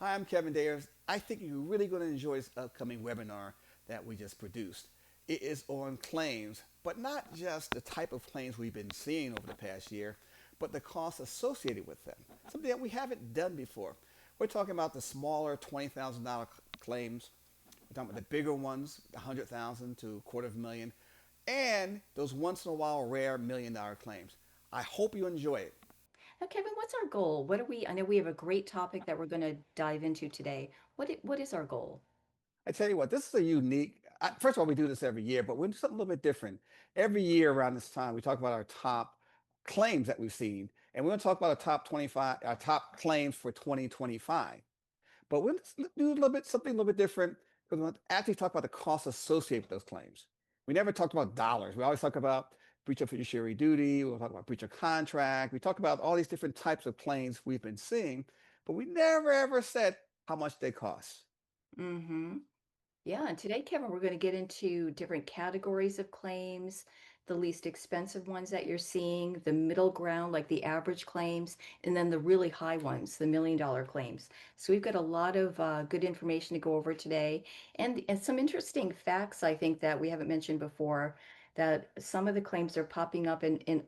Hi, I'm Kevin Davis. I think you're really going to enjoy this upcoming webinar that we just produced. It is on claims, but not just the type of claims we've been seeing over the past year, but the costs associated with them, something that we haven't done before. We're talking about the smaller $20,000 claims. We're talking about the bigger ones, 100,000 to a quarter of a million, and those once in a while rare $1 million claims. I hope you enjoy it. Now, Kevin, what's our goal? I know we have a great topic that we're going to dive into today. What is our goal? I tell you what, this is a unique. First of all, we do this every year, but we do something a little bit different. Every year around this time, we talk about our top claims that we've seen, and we're going to talk about our top 25, our top claims for 2025. But we'll do a little bit something a little bit different because we'll actually talk about the costs associated with those claims. We never talked about dollars. We always talk about breach of fiduciary duty. We'll talk about breach of contract. We talk about all these different types of claims we've been seeing, but we never ever said how much they cost. Mm-hmm. Yeah, and today, Kevin, we're going to get into different categories of claims, the least expensive ones that you're seeing, the middle ground, like the average claims, and then the really high ones, the $1 million claims. So we've got a lot of good information to go over today, and some interesting facts I think that we haven't mentioned before. That some of the claims are popping up in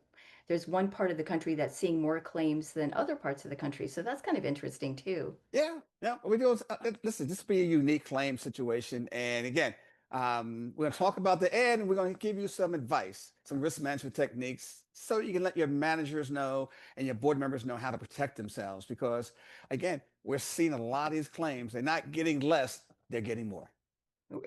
there's one part of the country that's seeing more claims than other parts of the country. So that's kind of interesting too. Yeah, yeah. We do. Listen, this will be a unique claim situation, and again, we're going to talk about the end. And we're going to give you some advice, some risk management techniques, so you can let your managers know and your board members know how to protect themselves. Because again, we're seeing a lot of these claims. They're not getting less; they're getting more.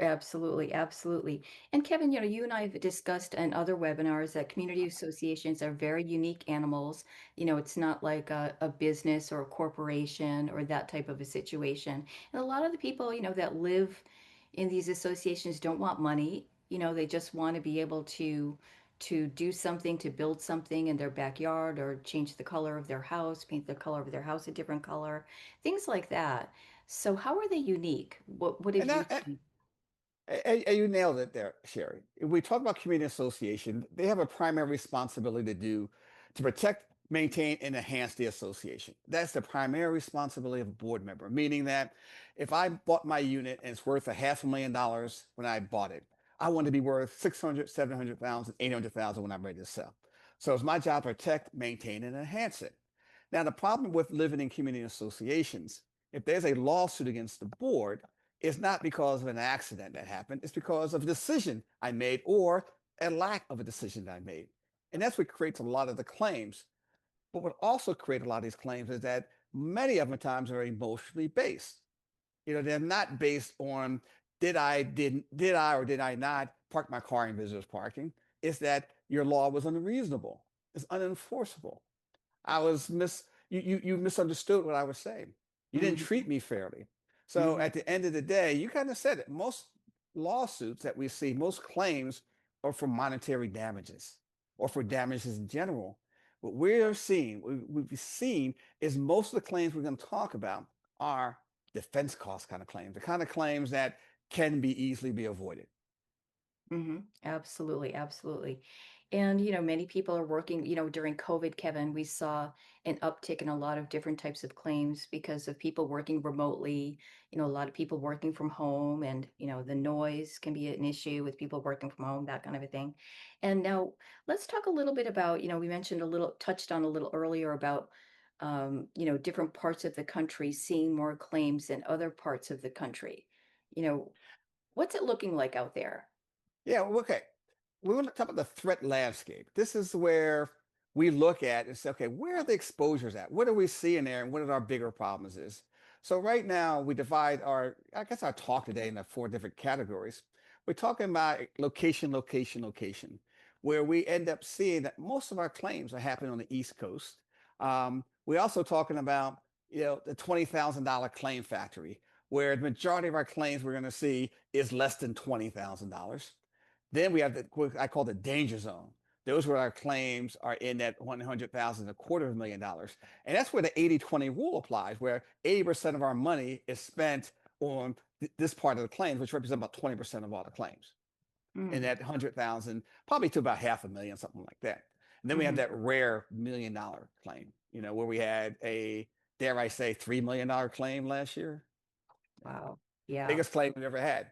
Absolutely, absolutely. And Kevin, you and I have discussed in other webinars that community associations are very unique animals. It's not like a business or a corporation or that type of a situation. And a lot of the people, that live in these associations don't want money. They just want to be able to do something, to build something in their backyard or change the color of their house, paint the color of their house a different color, things like that. So how are they unique? What have And you that, seen? you nailed it there, Sherry. If we talk about community association, they have a primary responsibility to protect, maintain, and enhance the association. That's the primary responsibility of a board member, meaning that if I bought my unit and it's worth a $500,000 when I bought it, I want to be worth 600, 700,000, 800,000 when I'm ready to sell. So it's my job to protect, maintain, and enhance it. Now, the problem with living in community associations, if there's a lawsuit against the board, it's not because of an accident that happened. It's because of a decision I made or a lack of a decision that I made. And that's what creates a lot of the claims. But what also creates a lot of these claims is that many of them at times are emotionally based. They're not based on did I or did I not park my car in visitors parking. It's that your law was unreasonable. It's unenforceable. I was you misunderstood what I was saying. You didn't treat Mhm, me fairly. So mhm. at the end of the day, you kind of said it. Most lawsuits that we see, most claims are for monetary damages or for damages in general. What we're seeing, we've seen is most of the claims we're going to talk about are defense cost kind of claims, the kind of claims that can be easily be avoided. Absolutely, absolutely. And, many people are working, during COVID, Kevin, we saw an uptick in a lot of different types of claims because of people working remotely, a lot of people working from home and, the noise can be an issue with people working from home, that kind of a thing. And now let's talk a little bit about, we mentioned touched on a little earlier about, different parts of the country seeing more claims than other parts of the country. You know, what's it looking like out there? Yeah, well, okay. We want to talk about the threat landscape. This is where we look at and say, okay, where are the exposures at? What are we seeing there, and what are our bigger problems is? So right now we divide I guess our talk today into four different categories. We're talking about location, location, location, where we end up seeing that most of our claims are happening on the East Coast. We're also talking about, the $20,000 claim factory, where the majority of our claims we're going to see is less than $20,000. Then we have what I call the danger zone. Those where our claims are in that 100,000, a quarter of $1 million. And that's where the 80-20 rule applies, where 80% of our money is spent on this part of the claims, which represents about 20% of all the claims. And Mm, that 100,000, probably to about half a million, something like that. And then we have mhm. that rare $1 million claim, where we had dare I say, $3 million claim last year. Wow. Yeah. Biggest claim we've ever had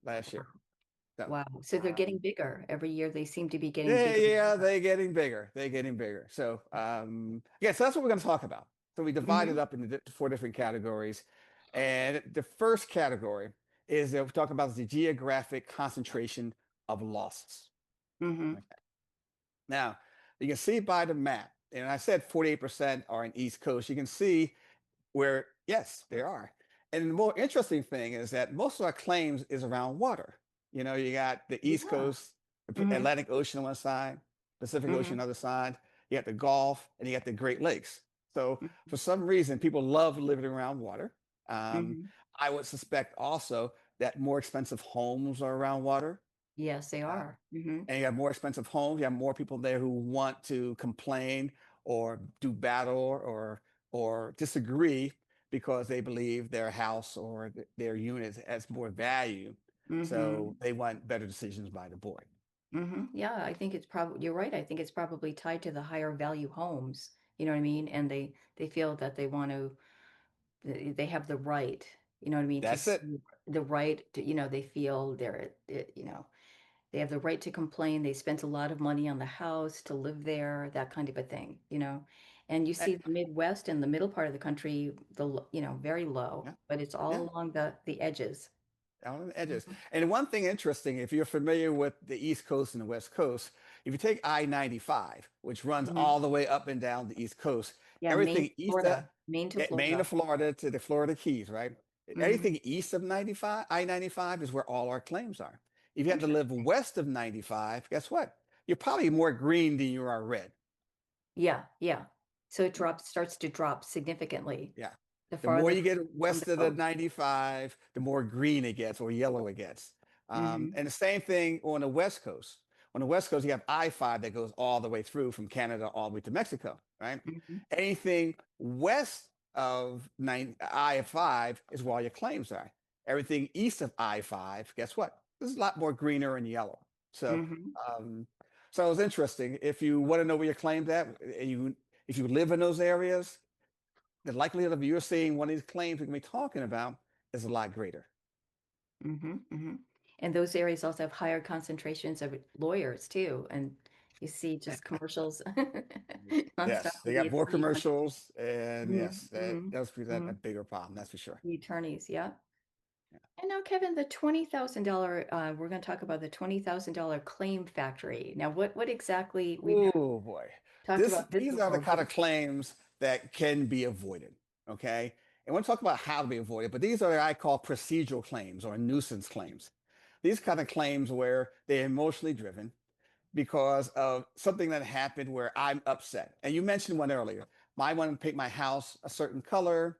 last year. So, Wow. So they're getting um, bigger. Every year they seem to be getting yeah, bigger. yeah, they're getting bigger. They're getting bigger. So, yeah, so that's what we're going to talk about. So we divided Hmm. up into four different categories. And the first category is that we're talking about the geographic concentration of losses. Hmm. Okay. Now, you can see by the map, and I said 48% are in East Coast. You can see where, yes, they are. And the more interesting thing is that most of our claims is around water. You got the East Yeah. Coast, the Hmm. Atlantic Ocean on one side, Pacific Ocean on Hmm. the other side. You got the Gulf, and you got the Great Lakes. So for some reason, people love living around water. Um, Hmm. I would suspect also that more expensive homes are around water. Yes, they Uh, are. Hmm. and you have more expensive homes. You have more people there who want to complain or do battle or disagree because they believe their house or their unit has more value. So Hmm. they want better decisions by the board. Hmm. Yeah, I think it's probably, you're right. I think it's probably tied to the higher value homes. You know what I mean? And they feel that they want to, they have the right, you know what I mean, to That's it. sue, the right to, they feel they're, they have the right to complain. They spent a lot of money on the house to live there, that kind of a thing. And you Eh, see the Midwest and the middle part of the country, very Yeah, low, but it's all yeah. along the edges. Out on the edges. Mhm. And one thing interesting, if you're familiar with the East Coast and the West Coast, if you take I-95, which runs Mhm. all the way up and down the East Coast, Yeah, Maine everything to east of Florida, Maine to Maine to Florida. Florida to the Florida Keys, right? Hmm. Anything east of 95, I-95 is where all our claims are. If you have to live Interesting. west of 95, guess what? You're probably more green than you are red. Yeah, yeah. So it starts to drop significantly Yeah. the The more farther you get from the west of the coast. 95, the more green it gets or yellow it gets. Hmm. And the same thing on the West Coast. On the West Coast, you have I-5 that goes all the way through from Canada all the way to Mexico, right? Hmm. Anything west of I-5 is where all your claims are. Everything east of I-5, guess what? There's a lot more greener and yellow. So, Hmm. um, so it's interesting. If you want to know where your claims at, if you live in those areas, the likelihood of you seeing one of these claims we're going to be talking about is a lot greater. Hmm. Hmm. And those areas also have higher concentrations of lawyers too. And you see just commercials nonstop Yes, for they the got more attorneys. commercials, and Hmm. yes, that Hmm. does present Hmm. a bigger problem. That's for sure. The attorneys, yeah. Yeah. And now, Kevin, the $20,000, we're going to talk about the $20,000 claim factory. Now, what exactly, we've Oh boy, talked about this these are the before. What kind of claims that can be avoided. Okay, and we'll talk about how to be avoided, but these are what I call procedural claims or nuisance claims. These kind of claims where they're emotionally driven because of something that happened where I'm upset. And you mentioned one earlier. I want to paint my house a certain color.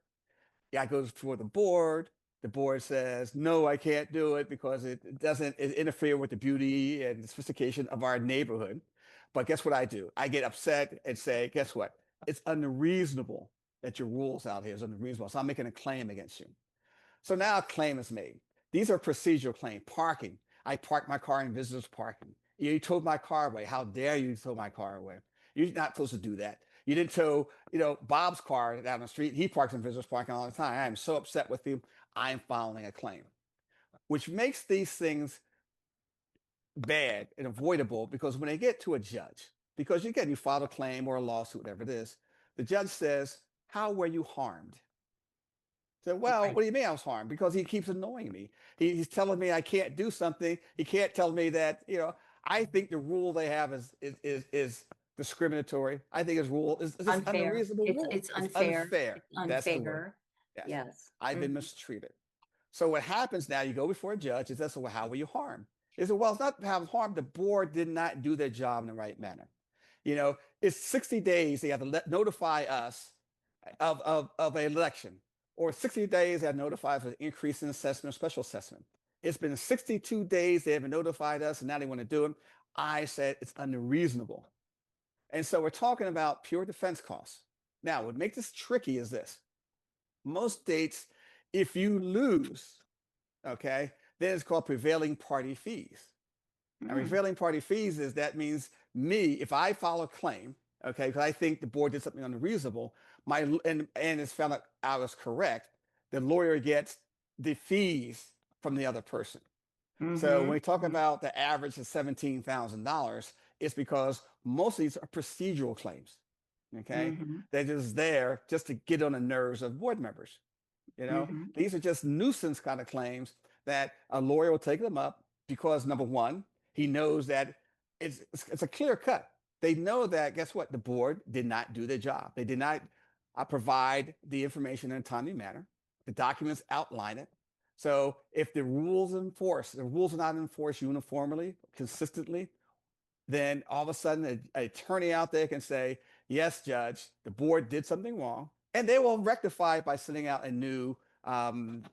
Yeah, I go before the board. The board says, no, I can't do it because it doesn't it interfere with the beauty and sophistication of our neighborhood. But guess what I do? I get upset and say, guess what? It's unreasonable that your rules out here is unreasonable. So I'm making a claim against you. So now a claim is made. These are procedural claims. Parking. I parked my car in visitors parking. You towed my car away. How dare you tow my car away? You're not supposed to do that. You didn't tow, Bob's car down the street. He parks in visitors parking all the time. I am so upset with you. I'm filing a claim, which makes these things bad and avoidable because when they get to a judge, because again, you filed a claim or a lawsuit, whatever it is, the judge says, how were you harmed? Said, well, Right. what do you mean I was harmed? Because he keeps annoying me. He's telling me I can't do something. He can't tell me that, I think the rule they have is discriminatory. I think his rule is just Unfair. unreasonable rule. It's It's unfair. unfair. It's That's the word. unfair. Yes. Yes. I've Hmm. been mistreated. So what happens now, you go before a judge, it says, well, how were you harmed? He said, well, it's not how harmed. The board did not do their job in the right manner. It's 60 days. They have to notify us of an election, or 60 days they have notified for an increase in assessment or special assessment. It's been 62 days they haven't notified us, and now they want to do it. I said it's unreasonable. And so we're talking about pure defense costs. Now, what makes this tricky is this. Most states, if you lose, okay, then it's called prevailing party fees. And Hmm. prevailing party fees is that means me, if I file a claim, okay, because I think the board did something unreasonable, And it's found out I was correct. The lawyer gets the fees from the other person. So when we talk Mm-hmm. about the average of $17,000, it's because most of these are procedural claims. Okay. Mm-hmm. They're just there just to get on the nerves of board members. Mm-hmm. These are just nuisance kind of claims that a lawyer will take them up because number one, he knows that it's a clear cut. They know that, guess what? The board did not do their job. They did not provide the information in a timely manner. The documents outline it. So if the rules are not enforced uniformly, consistently, then all of a sudden an attorney out there can say, yes, judge, the board did something wrong. And they will rectify it by sending out a new um,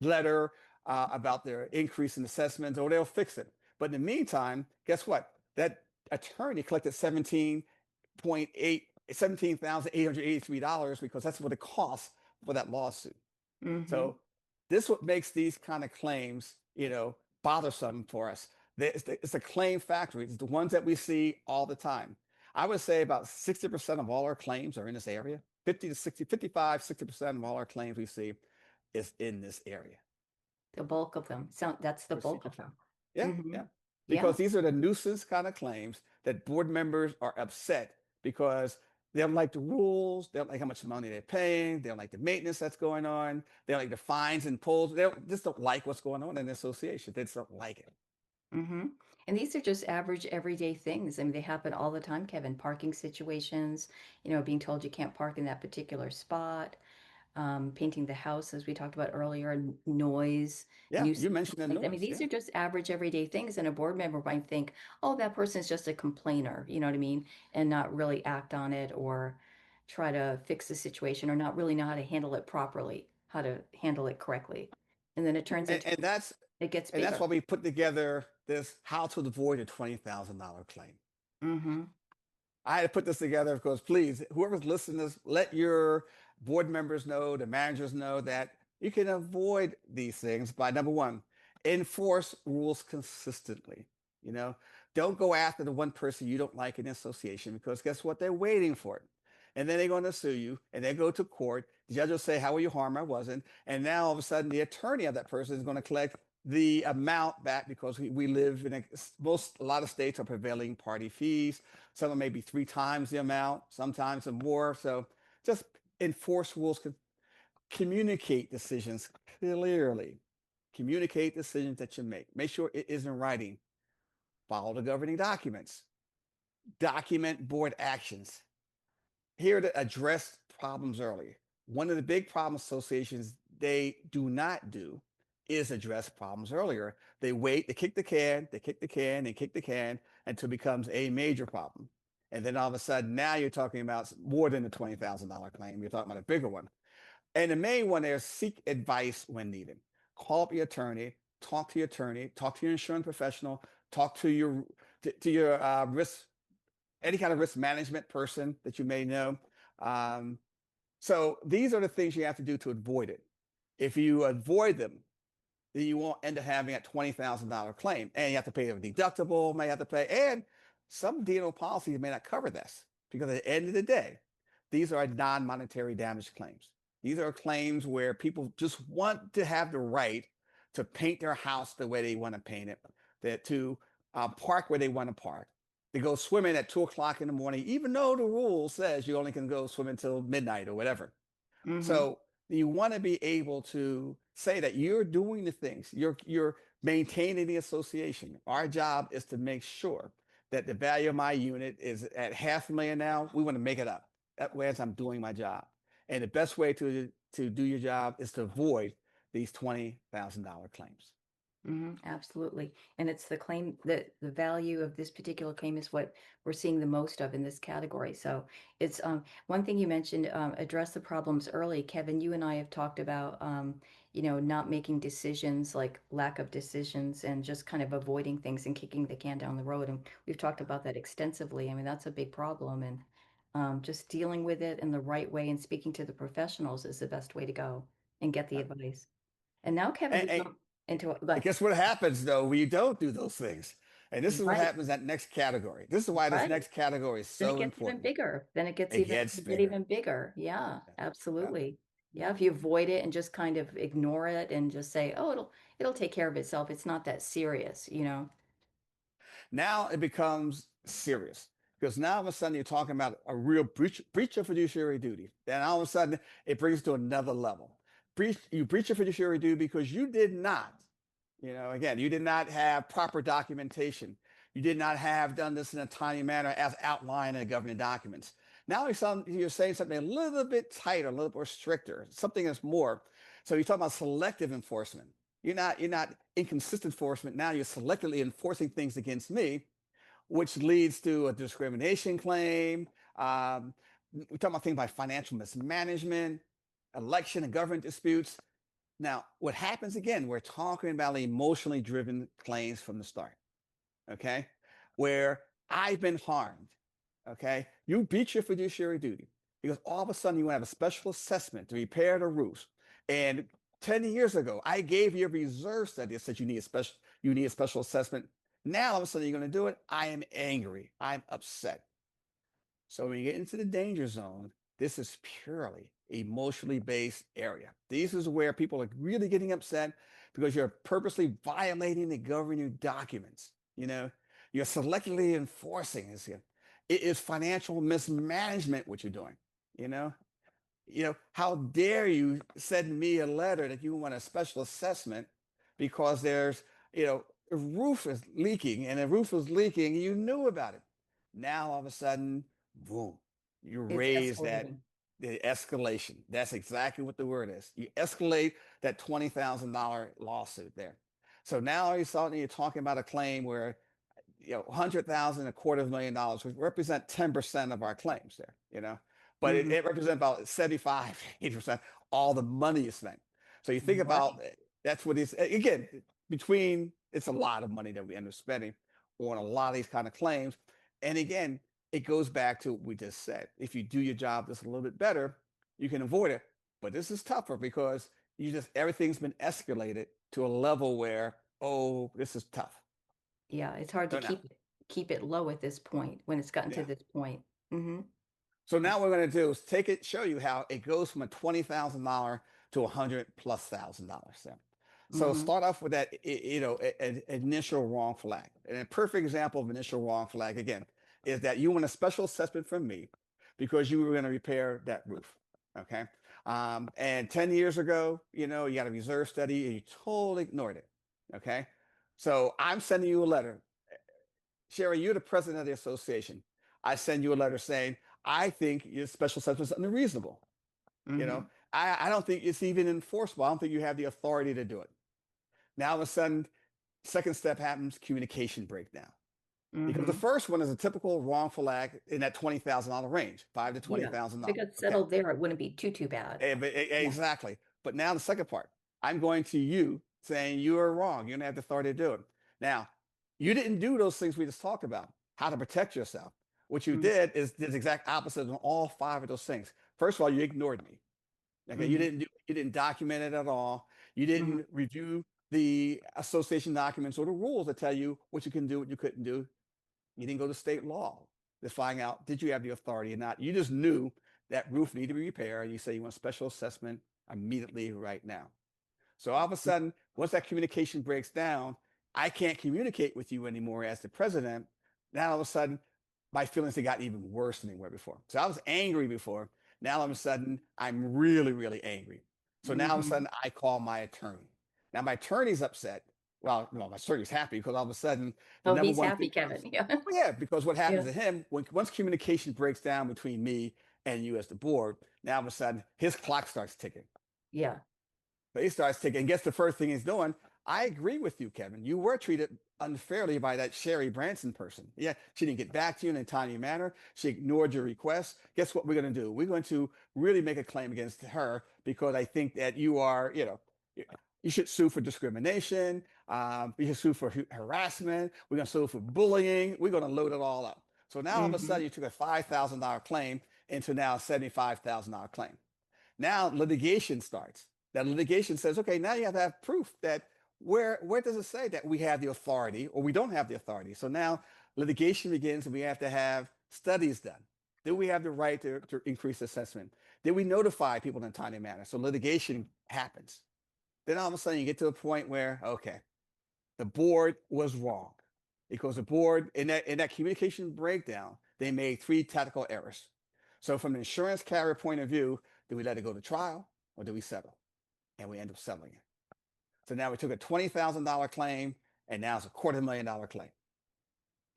letter about their increase in assessments, or they'll fix it. But in the meantime, guess what? That attorney collected 17,883 because that's what it costs for that lawsuit. Mm-hmm. So this what makes these kind of claims, bothersome for us. It's a claim factory. It's the ones that we see all the time. I would say about 60% of all our claims are in this area. 50 to 60, 55, 60% of all our claims we see is in this area. The bulk of them. So that's the bulk of Procedural claim. them. Yeah, Mm-hmm. yeah. Yeah. Because these are the nuisance kind of claims that board members are upset because they don't like the rules, they don't like how much money they're paying, they don't like the maintenance that's going on, they don't like the fines and pulls, just don't like what's going on in the association. They just don't like it. Mm-hmm. And these are just average everyday things. I mean, they happen all the time, Kevin. Parking situations, being told you can't park in that particular spot, painting the house, as we talked about earlier, noise, Yeah, you nuisance mentioned the complaints. I mean, noise. these Yeah. are just average everyday things, and a board member might think, oh, that person's just a complainer, you know what I mean? And not really act on it or try to fix the situation or not really know how to handle it properly, how to handle it correctly. And then it turns And, into, and that's it gets and that's bigger. why we put together this how to avoid a $20,000 claim. Mm-hmm. I had to put this together because please, whoever's listening to this, let your board members know, the managers know that you can avoid these things by number one, enforce rules consistently. You know, don't go after the one person you don't like in the association because guess what? They're waiting for it. And then they're going to sue you and they go to court. The judge will say, how were you harmed? I wasn't. And now all of a sudden the attorney of that person is going to collect the amount back because we live in a lot of states are prevailing party fees. Some are maybe three times the amount, sometimes more. So just enforce rules, communicate decisions clearly, communicate decisions that you make. Make sure it is in writing. Follow the governing documents. Document board actions. Here to address problems early. One of the big problem associations they do not do is address problems earlier. They wait, they kick the can, they kick the can, they kick the can until it becomes a major problem. And then all of a sudden, now you're talking about more than a $20,000 claim. You're talking about a bigger one. And the main one is seek advice when needed. Call up your attorney, talk to your attorney, talk to your insurance professional, talk to your risk, any kind of risk management person that you may know. Um, so these are the things you have to do to avoid it. If you avoid them, then you won't end up having a $20,000 claim. And you have to pay a deductible, may have to pay, and some D&O policies may not cover this because at the end of the day, these are non-monetary damage claims. These are claims where people just want to have the right to paint their house the way they want to paint it, that to park where they want to park, to go swimming at 2 o'clock in the morning, even though the rule says you only can go swim until midnight or whatever. Mm-hmm. So you want to be able to say that you're doing the things, you're maintaining the association. Our job is to make sure that the value of my unit is at 500,000 now. We want to make it up. That way, as I'm doing my job. And the best way to do your job is to avoid these $20,000 claims. Absolutely. And it's the claim that the value of this particular claim is what we're seeing the most of in this category. So it's one thing you mentioned, address the problems early. Kevin, you and I have talked about not making decisions, like lack of decisions, and just kind of avoiding things and kicking the can down the road. And we've talked about that extensively. I mean, that's a big problem, and just dealing with it in the right way and speaking to the professionals is the best way to go and get the advice. And now, Kevin, And, we and, jump into and like, guess what happens though when you don't do those things? And this is what Right, happens in that next category. This is why this right. next category is Then it so gets even important. bigger. Then it gets It even gets get bigger. even bigger. Yeah, Yeah. absolutely. Yeah, if you avoid it and just kind of ignore it and just say, "Oh, it'll take care of itself. It's not that serious," you know? Now it becomes serious because now all of a sudden you're talking about a real breach of fiduciary duty. Then all of a sudden it brings it to another level. You breach your fiduciary duty because you did not, again, you did not have proper documentation. You did not have done this in a timely manner as outlined in the governing documents. Now you're saying something a little bit tighter, a little bit more stricter, something that's more. So you're talking about selective enforcement. You're not inconsistent enforcement. Now you're selectively enforcing things against me, which leads to a discrimination claim. We're talking about things like financial mismanagement, election and government disputes. Now, what happens again, we're talking about emotionally driven claims from the start, okay? Where I've been harmed, okay? You breach your fiduciary duty because all of a sudden you want to have a special assessment to repair the roof. And 10 years ago, I gave you a reserve study that said you need a special assessment. Now all of a sudden you're going to do it. I am angry. I'm upset. So when you get into the danger zone, this is purely emotionally based area. This is where people are really getting upset because you're purposely violating the governing documents. You're selectively enforcing this. It is financial mismanagement what you're doing. You know, how dare you send me a letter that you want a special assessment because there's, a roof is leaking and the roof is leaking and you knew about it. Now all of a sudden, boom, you It's raise that escalating. the escalation. That's exactly what the word is. You escalate that $20,000 lawsuit there. So now all of a sudden you're talking about a claim where 100,000, $250,000, which represent 10% of our claims there, but it, Hmm. it represents about 75, 80% all the money you spent. So you think about Right. that's what it's again, it's a lot of money that we end up spending on a lot of these kind of claims. And again, it goes back to what we just said. If you do your job just a little bit better, you can avoid it. But this is tougher because everything's been escalated to a level where, oh, this is tough. Yeah, it's hard to So now, keep it low at this point when it's gotten to yeah. this point. Hmm. So now what we're going to do is show you how it goes from a $20,000 to $100,000+ there. So Hmm. start off with that, initial wrongful act. And a perfect example of initial wrongful act, again, is that you want a special assessment from me because you were going to repair that roof. Okay. And 10 years ago, you got a reserve study and you totally ignored it. Okay. So I'm sending you a letter. Sherry, you're the president of the association. I send you a letter saying, I think your special assessment is unreasonable. You know, Hmm. I don't think it's even enforceable. I don't think you have the authority to do it. Now, all of a sudden, second step happens, communication breakdown. Because the Hmm. first one is a typical wrongful act in that $20,000 range, five to twenty Yeah. thousand If it dollars. got Okay, settled there, it wouldn't be too bad. Yeah. exactly. But now the second part, I'm going to you saying you are wrong. You don't have the authority to do it. Now, you didn't do those things we just talked about, how to protect yourself. What you Hmm. did is the exact opposite of all five of those things. First of all, you ignored me. Okay, Hmm. you didn't document it at all. You Hmm. didn't review the association documents or the rules that tell you what you can do, what you couldn't do. You didn't go to state law to find out did you have the authority or not. You just knew that roof needed to be repaired. And you say you want a special assessment immediately right now. So all of a sudden, once that communication breaks down, I can't communicate with you anymore as the president. Now all of a sudden, my feelings have gotten even worse than they were before. So I was angry before. Now all of a sudden, I'm really, really angry. So now all of a Hmm. sudden, I call my attorney. Now my attorney's upset. Well, no, my attorney's happy because all of a sudden, the Oh, number he's one happy, thing Kevin. comes. Yeah. Well, yeah, because what happens Yeah. to him once communication breaks down between me and you as the board, now all of a sudden his clock starts ticking. Yeah. But he starts taking, and guess the first thing he's doing? I agree with you, Kevin. You were treated unfairly by that Sherry Branson person. Yeah, she didn't get back to you in a timely manner. She ignored your request. Guess what we're going to do? We're going to really make a claim against her because I think that you are, you should sue for discrimination. You should sue for harassment. We're going to sue for bullying. We're going to load it all up. So now all of a Hmm. sudden you took a $5,000 claim into now a $75,000 claim. Now litigation starts. That litigation says, okay, now you have to have proof that where does it say that we have the authority or we don't have the authority? So now litigation begins and we have to have studies done. Do we have the right to increase assessment? Did we notify people in a timely manner? So litigation happens. Then all of a sudden you get to a point where, okay, the board was wrong because the board in that communication breakdown, they made three tactical errors. So from an insurance carrier point of view, do we let it go to trial or do we settle? And we end up settling it. So now we took a $20,000 claim and now it's $250,000 claim.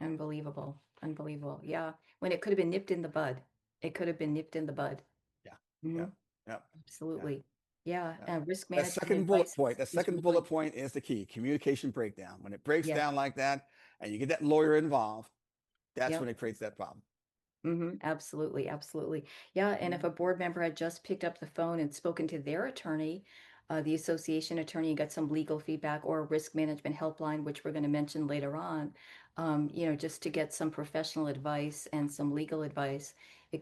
Unbelievable. Unbelievable. Yeah. When it could have been nipped in the bud. It could have been nipped in the bud. Yeah, Hmm. yeah, yeah, yeah, Absolutely. Yeah. yeah. And risk That management second bullet advice point, that is second bullet really, point is the key communication breakdown. When it breaks yeah. down like that and you get that lawyer involved, that's when Yep. it creates that problem. Absolutely, absolutely. Yeah, and if Mhm. a board member had just picked up the phone and spoken to their attorney, the association attorney, and got some legal feedback or a risk management helpline, which we're going to mention later on, just to get some professional advice and some legal advice,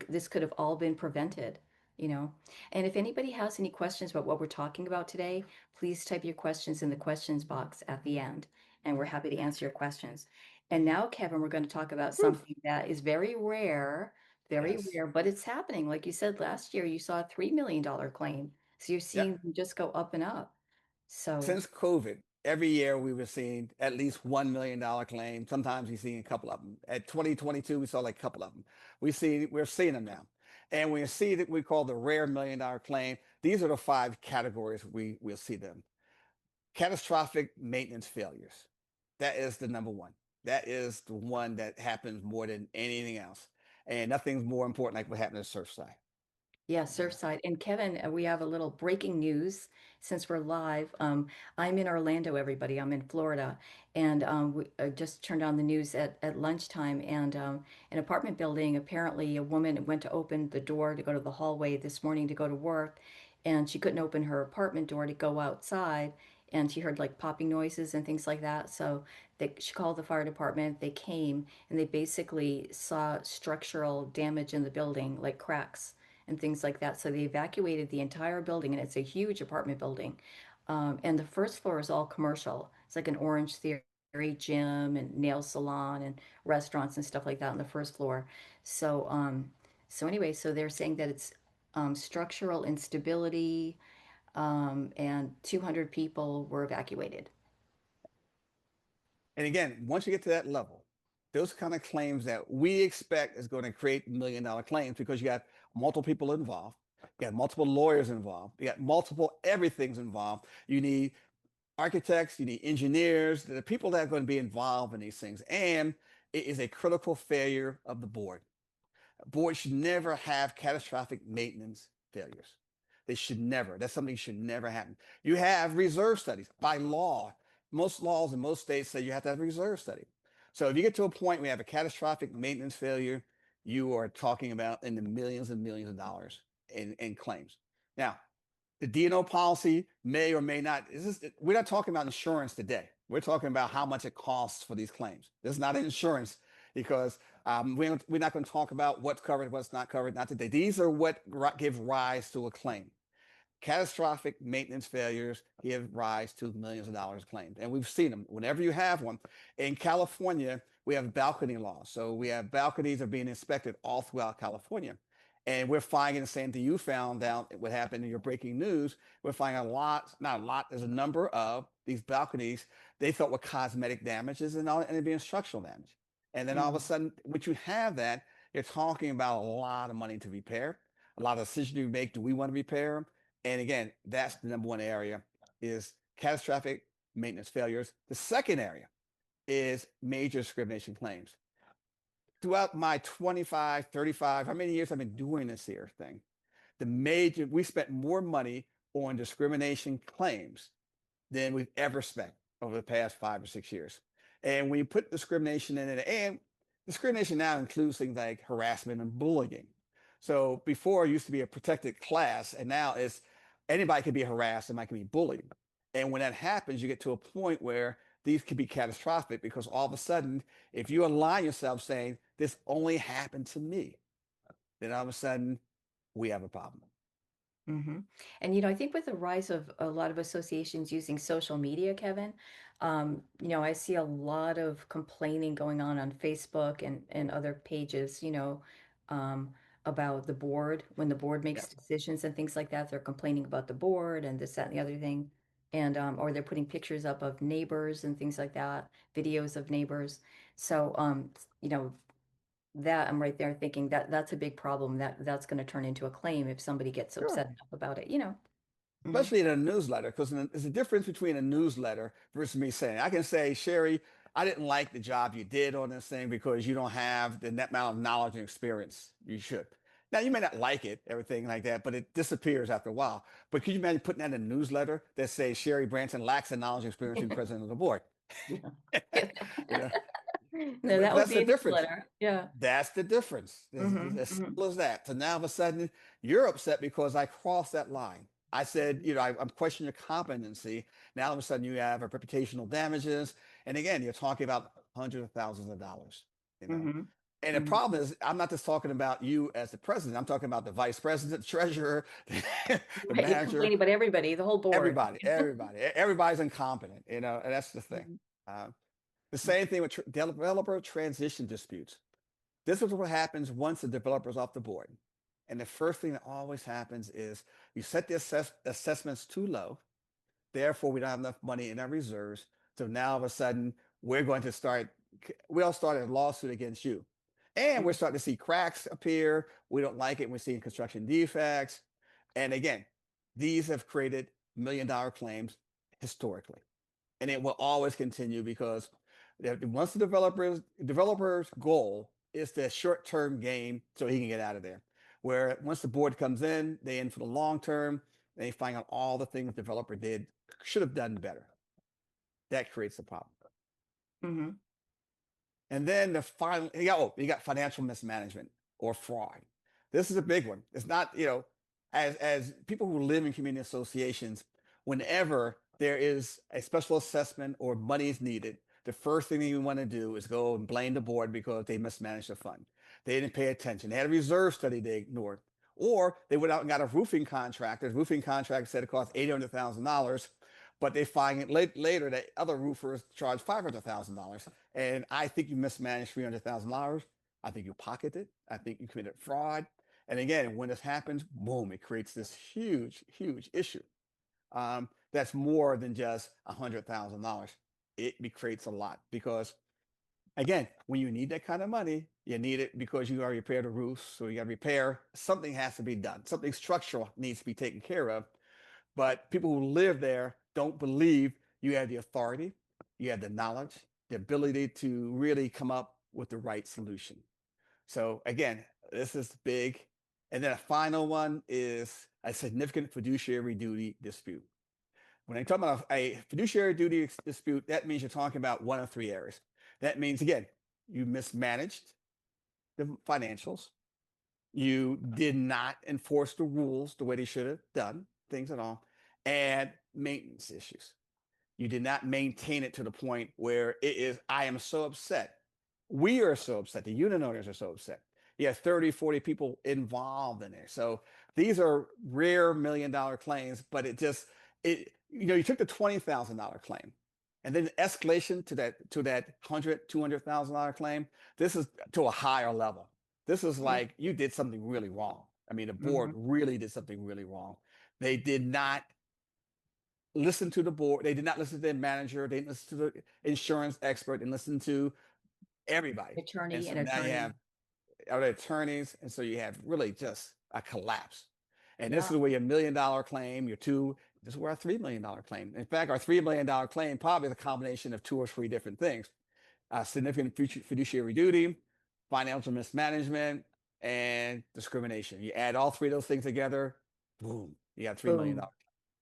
this could have all been prevented, you know. And if anybody has any questions about what we're talking about today, please type your questions in the questions box at the end, and we're happy to answer your questions. And now, Kevin, we're going to talk about Whew. something that is very Yes. rare, but it's happening. Like you said, last year you saw a $3 million claim. So you're Yep. seeing them just go up and up. So, Since COVID, every year we were seeing at least $1 million claim. Sometimes we see a couple of them. At 2022, we saw like a couple of them. We're seeing them now. And when you see that we call the rare $1 million claim, these are the five categories we'll see them. Catastrophic maintenance failures. That is the number one. That is the one that happens more than anything else. And nothing's more important like what happened at Surfside. yeah, Yeah. Surfside. And Kevin, we have a little breaking news since we're live. I'm in Orlando, everybody. I'm in Florida. And we just turned on the news at lunchtime. And an apartment building, apparently, a woman went to open the door to go to the hallway this morning to go to work. And she couldn't open her apartment door to go outside. And she heard like popping noises and things like that. So she called the fire department. They came and they basically saw structural damage in the building, like cracks and things like that. So they evacuated the entire building, and it's a huge apartment building. And the first floor is all commercial. It's like an Orange Theory gym and nail salon and restaurants and stuff like that on the first floor. So, so anyway, so they're saying that it's structural instability, and 200 people were evacuated. And again, once you get to that level, those kind of claims that we expect is going to create $1 million claims because you got multiple people involved, you got multiple lawyers involved, you got multiple everything's involved. You need architects, you need engineers, the people that are going to be involved in these things. And it is a critical failure of the board. Boards should never have catastrophic maintenance failures. They should never. That's something that should never happen. You have reserve studies by law. Most laws in most states say you have to have a reserve study. So if you get to a point where you have a catastrophic maintenance failure, you are talking about in the millions and millions of dollars in claims. Now, the D&O policy may or may not. We're not talking about insurance today. We're talking about how much it costs for these claims. This is not insurance because we're not going to talk about what's covered, what's not covered. Not today. These are what give rise to a claim. Catastrophic maintenance failures give rise to millions of dollars claims. And we've seen them whenever you have one. In California, we have balcony laws. So we have balconies are being inspected all throughout California. And we're finding the same thing you found out what happened in your breaking news. We're finding a lot, not a lot, there's a number of these balconies they thought were cosmetic damages and it being structural damage. And then all of a Mm. sudden, when you have that, you're talking about a lot of money to repair, a lot of decisions you make. Do we want to repair them? And again, that's the number one area is catastrophic maintenance failures. The second area is major discrimination claims. Throughout my 25, 35, how many years I've been doing this here thing, we spent more money on discrimination claims than we've ever spent over the past 5 or 6 years. And when you put discrimination in it, and discrimination now includes things like harassment and bullying. So before it used to be a protected class, and now it's anybody can be harassed and can be bullied. And when that happens, you get to a point where these can be catastrophic because all of a sudden, if you align yourself saying this only happened to me, then all of a sudden we have a problem. Mhm. And, I think with the rise of a lot of associations using social media, Kevin, I see a lot of complaining going on Facebook and other pages, um, about the board. When the board Yeah, makes decisions and things like that, they're complaining about the board and this, that, and the other thing. And, or they're putting pictures up of neighbors and things like that, videos of neighbors. So, you know, that I'm right there thinking that that's a big problem that's going to turn into a claim if somebody gets sure. upset enough about it. Hmm. Especially in a newsletter, because there's a difference between a newsletter versus me saying, I can say, Sherry, I didn't like the job you did on this thing because you don't have the net amount of knowledge and experience you should. Now, you may not like it, everything like that, but it disappears after a while. But could you imagine putting that in a newsletter that says Sherry Branson lacks the knowledge and experience to be president of the board? Yeah. You know, No, but that would that's be the a difference. newsletter. Yeah. That's the difference. Hmm. As Hmm. simple as that. So now all of a sudden you're upset because I crossed that line. I said, I'm questioning your competency. Now all of a sudden you have a reputational damages. And again, you're talking about hundreds of thousands of dollars, you know. Hmm. And the Hmm. problem is, I'm not just talking about you as the president. I'm talking about the vice president, the treasurer, the Right. You're manager, complaining about everybody, the whole board. everybody's incompetent, and that's the thing. Mhm. Uh, the same thing with developer transition disputes. This is what happens once the developer's off the board. And the first thing that always happens is you set the assessments too low. Therefore, we don't have enough money in our reserves. So now all of a sudden, we're going to we all started a lawsuit against you. And we're Mhm. starting to see cracks appear. We don't like it. We're seeing construction defects. And again, these have created $1 million claims historically, and it will always continue because once the developer's goal is the short-term gain so he can get out of there, where once the board comes in, they in for the long term, they find out all the things the developer did should have done better. That creates a problem. Mhm. And then you got financial mismanagement or fraud. This is a big one. It's not, as people who live in community associations, whenever there is a special assessment or money is needed, the first thing you want to do is go and blame the board because they mismanaged the fund. They didn't pay attention. They had a reserve study they ignored. Or they went out and got a roofing contractor. The roofing contractor said it cost $800,000, but they find it later that other roofers charged $500,000. And I think you mismanaged $300,000. I think you pocketed it. I think you committed fraud. And again, when this happens, boom, it creates this huge, huge issue. That's more than just $100,000. It creates a lot because, again, when you need that kind of money, you need it because you got to repair the roofs. So you got to repair, something has to be done. Something structural needs to be taken care of. But people who live there don't believe you have the authority, you have the knowledge, the ability to really come up with the right solution. So again, this is big. And then a final one is a significant fiduciary duty dispute. When I talk about a fiduciary duty dispute, that means you're talking about one of three areas. That means, again, you mismanaged the financials. You did not enforce the rules the way they should have done, things at all, and maintenance issues. You did not maintain it to the point where it is, I am so upset. We are so upset. The unit owners are so upset. You have 30, 40 people involved in there. So these are rare $1 million claims, but you took the $20,000 claim and then the escalation to that 100, $200,000 claim. This is to a higher level. This is Mhm. like you did something really wrong. I mean, the board Mhm. really did something really wrong. They did not listen to the board. They did not listen to their manager. They didn't listen to the insurance expert and listen to everybody. And Attorney so and now you attorney. have other attorneys. And so you have really just a collapse. And this Yeah. is where your $1 million claim, your two, this is where our $3 million claim. In fact, our $3 million claim probably is a combination of two or three different things. Significant fiduciary duty, financial mismanagement, and discrimination. You add all three of those things together, boom, you got $3 million. Boom.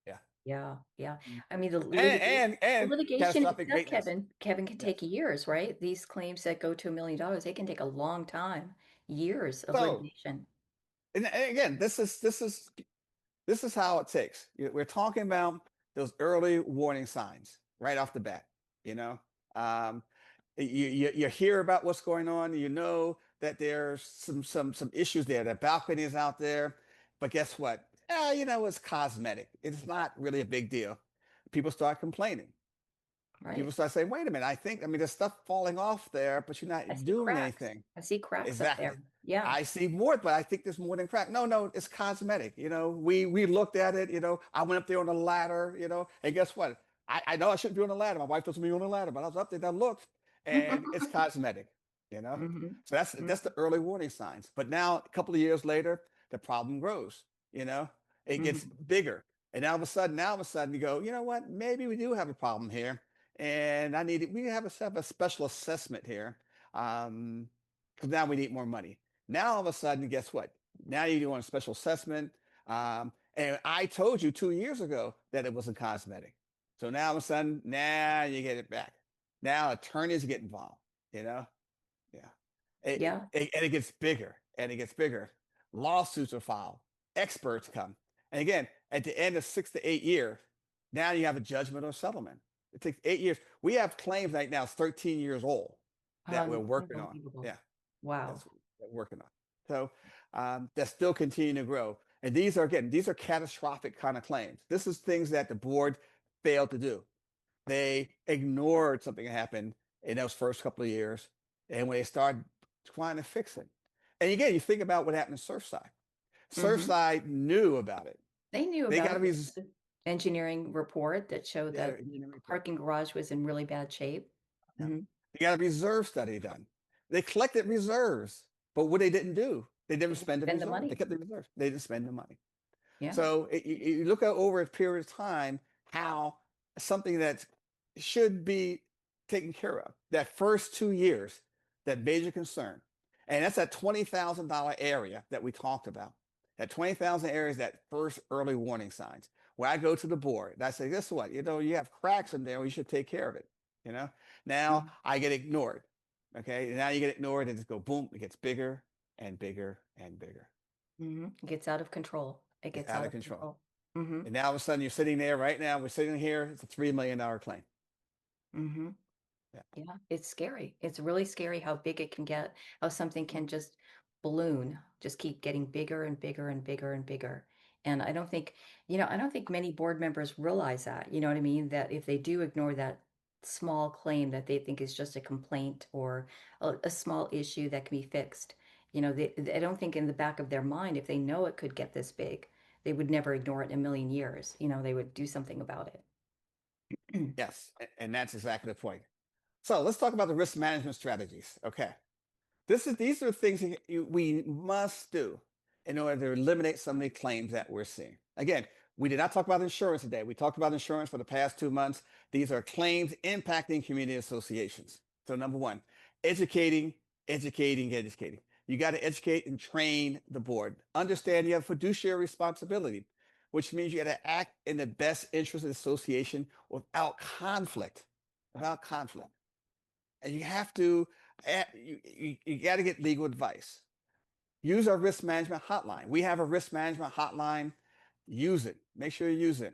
Yeah. Yeah. Yeah. I mean, the And litigation, and the and litigation catastrophic itself, maintenance. Kevin can Yes. take years, right? These claims that go to $1 million, they can take a long time, years of So, litigation. and again, this is how it takes. We're talking about those early warning signs right off the bat. You know, um, you hear about what's going on. You know that there's some issues there. The balcony is out there, but guess what? it's cosmetic. It's not really a big deal. People start complaining. People Right. start saying, wait a minute, I mean, there's stuff falling off there, but you're I not see doing cracks. anything. I see cracks up Exactly. there. Yeah. I see more, but I think there's more than crack. No, no, it's cosmetic. We looked at it, I went up there on the ladder, and guess what? I know I shouldn't be on the ladder. My wife doesn't be on the ladder, but I was up there and I looked, and it's cosmetic, you know? Mhm. So that's the Mhm. early warning signs. But now, a couple of years later, the problem grows, you know, it gets Mhm. bigger. And now all of a sudden you go, you know what? Maybe we do have a problem here. And we have a special assessment here. Because now we need more money. Now all of a sudden, guess what? Now you're doing a special assessment. And I told you 2 years ago that it wasn't cosmetic. So now all of a sudden, now you get it back. Now attorneys get involved, you know? Yeah. Yeah. And it gets bigger and it gets bigger. Lawsuits are filed. Experts come. And again, at the end of 6 to 8 years, now you have a judgment or settlement. It takes 8 years. We have claims right now, it's 13 years old that we're working on. Unbelievable. Yeah, Wow. that's what we're working on. So that's still continuing to grow. And these are catastrophic kind of claims. This is things that the board failed to do. They ignored something that happened in those first couple of years. And when they started trying to fix it. And again, you think about what happened to Surfside. Mhm. Surfside knew about it. They knew They got about to it. be, There was an engineering report that showed yeah, that the parking garage was in really bad shape. yeah. Mhm. They got a reserve study done. They collected reserves, but what they didn't do, they They didn't didn't spend the spend the reserve. They money. kept the reserve. They didn't spend the money. Yeah. So you look at over a period of time how something that should be taken care of, that first 2 years, that major concern, and that's that $20,000 area that we talked about. That 20,000 areas, that first early warning signs, where I go to the board and I say, guess what? You have cracks in there. We should take care of it. You know, now Mhm. I get ignored. Okay. And now you get ignored and just go boom, it gets bigger and bigger and bigger. Mhm. It gets out of control. It It's gets out out of of control. control. Mhm. And now all of a sudden you're sitting there right now. We're sitting here. It's a $3 million claim. Mhm. Yeah. Yeah, it's scary. It's really scary how big it can get, how something can just balloon, just keep getting bigger and bigger and bigger and bigger. And I don't think many board members realize that, you know what I mean? That if they do ignore that small claim that they think is just a complaint or a small issue that can be fixed, I don't think in the back of their mind, if they know it could get this big, they would never ignore it in a million years. They would do something about it. Yes. And that's exactly the point. So let's talk about the risk management strategies. Okay. These are things that we must do in order to eliminate some of the claims that we're seeing. Again, we did not talk about insurance today. We talked about insurance for the past 2 months. These are claims impacting community associations. So number one, educating, educating, educating. You got to educate and train the board. Understand you have fiduciary responsibility, which means you got to act in the best interest of the association without conflict. Without conflict. And you have to, you got to get legal advice. Use our risk management hotline. We have a risk management hotline. Use it. Make sure you use it.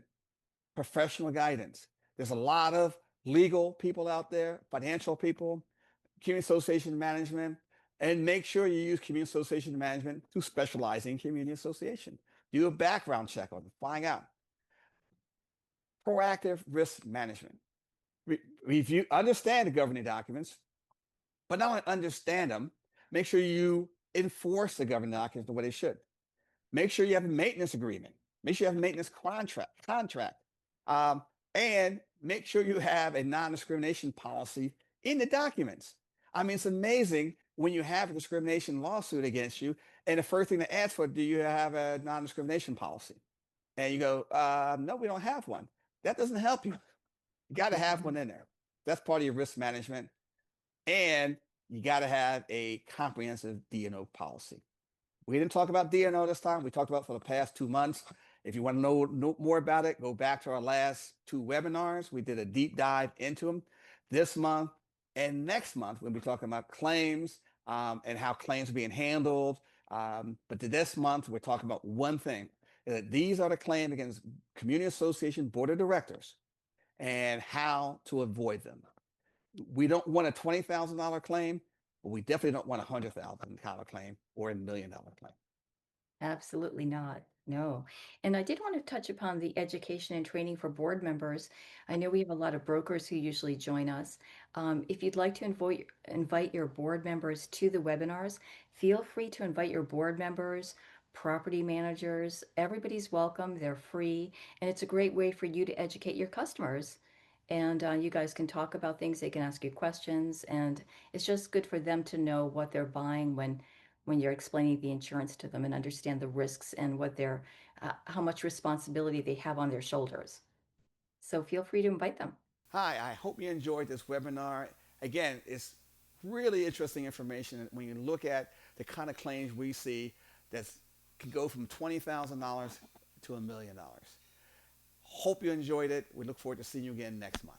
Professional guidance. There's a lot of legal people out there, financial people, community association management, and make sure you use community association management to specialize in community association. Do a background check on them, find out. Proactive risk management. Review, understand the governing documents, but not only understand them, make sure you enforce the governing documents the way they should. Make sure you have a maintenance agreement. Make sure you have a maintenance contract. Um, and make sure you have a non-discrimination policy in the documents. I mean, it's amazing when you have a discrimination lawsuit against you, and the first thing they ask for, do you have a non-discrimination policy? And you go, no, we don't have one. That doesn't help you. You got to have Mhm. one in there. That's part of your risk management. And you got to have a comprehensive D&O policy. We didn't talk about D&O this time. We talked about it for the past 2 months. If you want to know more about it, go back to our last two webinars. We did a deep dive into them this month. And next month, we'll be talking about claims and how claims are being handled. But this month, we're talking about one thing, that these are the claims against community association board of directors and how to avoid them. We don't want a $20,000 claim, but we definitely don't want a $100,000 claim or a $1 million claim. Absolutely not. No. And I did want to touch upon the education and training for board members. I know we have a lot of brokers who usually join us. If you'd like to invite your board members to the webinars, feel free to invite your board members, property managers. Everybody's welcome. They're free. And it's a great way for you to educate your customers. And you guys can talk about things. They can ask you questions. And it's just good for them to know what they're buying when you're explaining the insurance to them and understand the risks and what their how much responsibility they have on their shoulders. So feel free to invite them. Hi, I hope you enjoyed this webinar. Again, it's really interesting information when you look at the kind of claims we see that can go from $20,000 to $1 million. Hope you enjoyed it. We look forward to seeing you again next month.